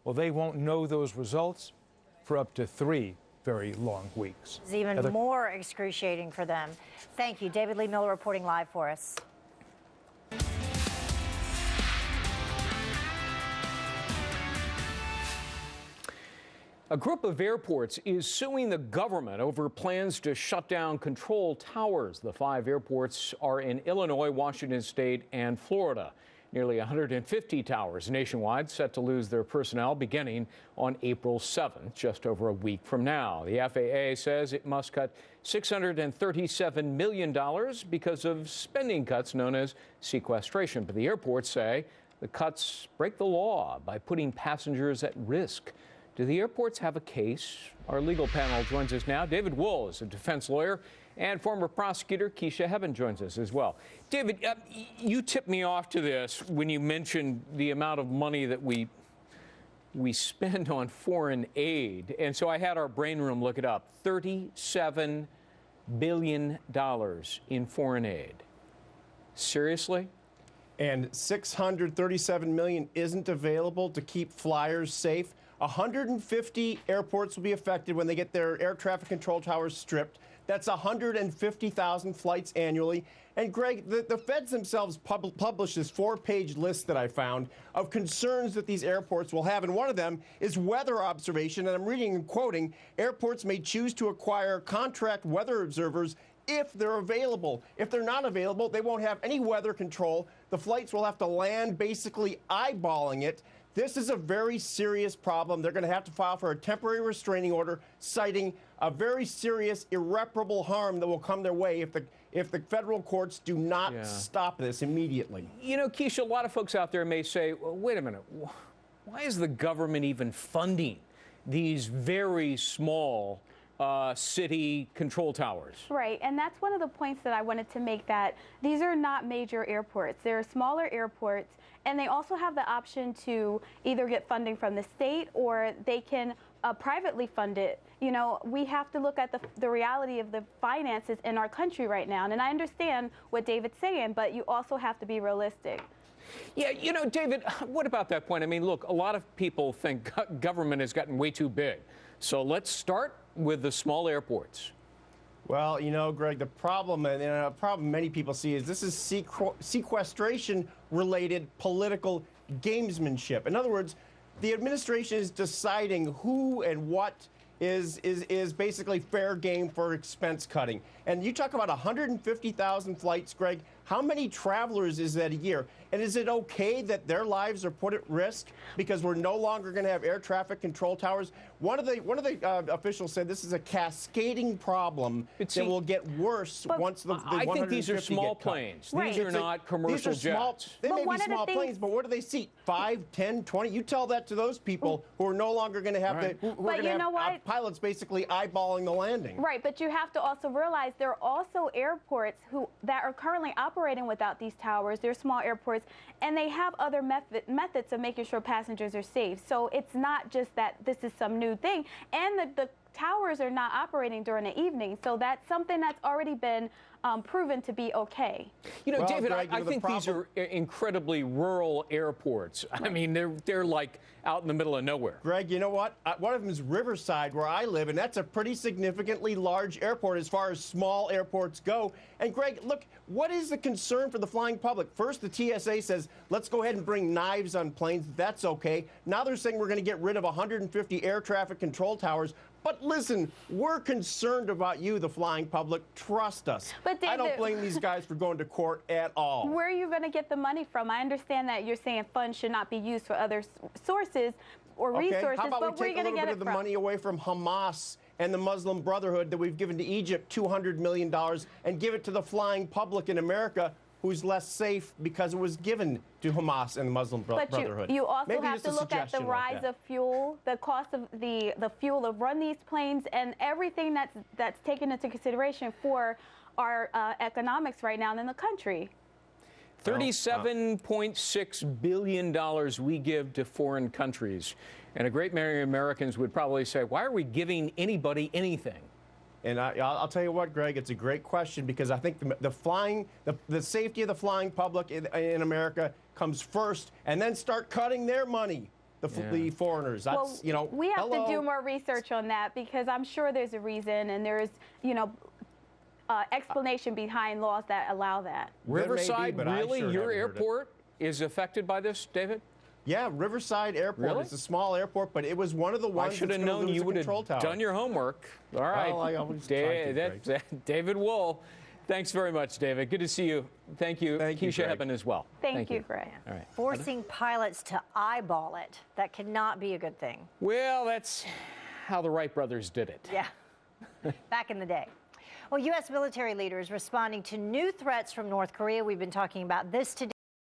Well, they won't know those results for up to 3 very long weeks. It's even more excruciating for them. Thank you. David Lee Miller reporting live for us. A group of airports is suing the government over plans to shut down control towers. The 5 airports are in Illinois, Washington State, and Florida. Nearly 150 towers nationwide set to lose their personnel beginning on April 7th, just over a week from now. The FAA says it must cut $637 million because of spending cuts known as sequestration. But the airports say the cuts break the law by putting passengers at risk. Do the airports have a case? Our legal panel joins us now. David Wohl is a defense lawyer, and former prosecutor Keisha Hebben joins us as well. David, you tipped me off to this when you mentioned the amount of money that we spend on foreign aid. And so I had our brain room look it up. $37 billion in foreign aid. Seriously? And $637 million isn't available to keep flyers safe. 150 airports will be affected when they get their air traffic control towers stripped. That's 150,000 flights annually. And Greg, the feds themselves published this 4-page list that I found of concerns that these airports will have. And one of them is weather observation. And I'm reading and quoting, airports may choose to acquire contract weather observers if they're available. If they're not available, they won't have any weather control. The flights will have to land basically eyeballing it. This is a very serious problem. They're going to have to file for a temporary restraining order, citing a very serious, irreparable harm that will come their way if the federal courts do not stop this immediately. You know, Keisha, a lot of folks out there may say, well, wait a minute, why is the government even funding these very small city control towers? Right, and that's one of the points that I wanted to make, that these are not major airports. They're smaller airports, and they also have the option to either get funding from the state or they can privately fund it. You know, we have to look at the reality of the finances in our country right now. And I understand what David's saying, but you also have to be realistic. Yeah, you know, David, what about that point? I mean, look, a lot of people think government has gotten way too big. So let's start with the small airports. Well, you know, Greg, the problem, and a problem many people see, is this is sequestration-related political gamesmanship. In other words, the administration is deciding who and what is basically fair game for expense cutting. And you talk about 150,000 flights, Greg. How many travelers is that a year? And is it okay that their lives are put at risk because we're no longer going to have air traffic control towers? One of the officials said this is a cascading problem that will get worse once the 150 I think these are small planes. Right. These are not commercial these are small, jets. They may be small planes, but what do they seat? 5, 10, 20? You tell that to those people who are no longer going to have pilots basically eyeballing the landing. Right, but you have to also realize there are also airports that are currently operating without these towers. They're small airports, and they have other methods of making sure passengers are safe. So it's not just that this is some new thing. And the towers are not operating during the evening. So that's something that's already been proven to be okay. You know, well, David, Greg, I think these are incredibly rural airports. Right. I mean, they're like out in the middle of nowhere. Greg, you know what? One of them is Riverside, where I live, and that's a pretty significantly large airport as far as small airports go. And Greg, look, what is the concern for the flying public? First, the TSA says, let's go ahead and bring knives on planes. That's okay. Now they're saying we're going to get rid of 150 air traffic control towers. But listen, we're concerned about you, the flying public. Trust us. But David, I don't blame these guys for going to court at all. Where are you going to get the money from? I understand that you're saying funds should not be used for other sources or resources, how about but where are you going to get it from? the money away from Hamas and the Muslim Brotherhood that we've given to Egypt, $200 million, and give it to the flying public in America, who's less safe because it was given to Hamas and the Muslim Brotherhood. But you also have to look at the rise of fuel, the cost of the fuel to run these planes, and everything that's taken into consideration for our economics right now in the country. $37.6 billion we give to foreign countries. And a great many Americans would probably say, why are we giving anybody anything? And I'll tell you what, Greg, it's a great question, because I think the safety of the flying public in America comes first, and then start cutting their money. the foreigners. That's, we have hello. to do more research on that because I'm sure there's a reason and there's, explanation behind laws that allow that. Riverside, but I really? sure Your haven't heard it. airport is affected by this, David? Yeah, Riverside Airport. Really? It's a small airport, but it was one of the ones I should have that's gonna known lose you a would control have tower. done your homework. All right. Well, I always try to, David Wohl. Thanks very much, David. Good to see you. Thank you, Thank you, Keisha Greg. Heppen as well. Thank you, Greg. All right. Forcing pilots to eyeball it. That cannot be a good thing. Well, that's how the Wright brothers did it. Yeah, back in the day. Well, U.S. military leaders responding to new threats from North Korea. We've been talking about this today.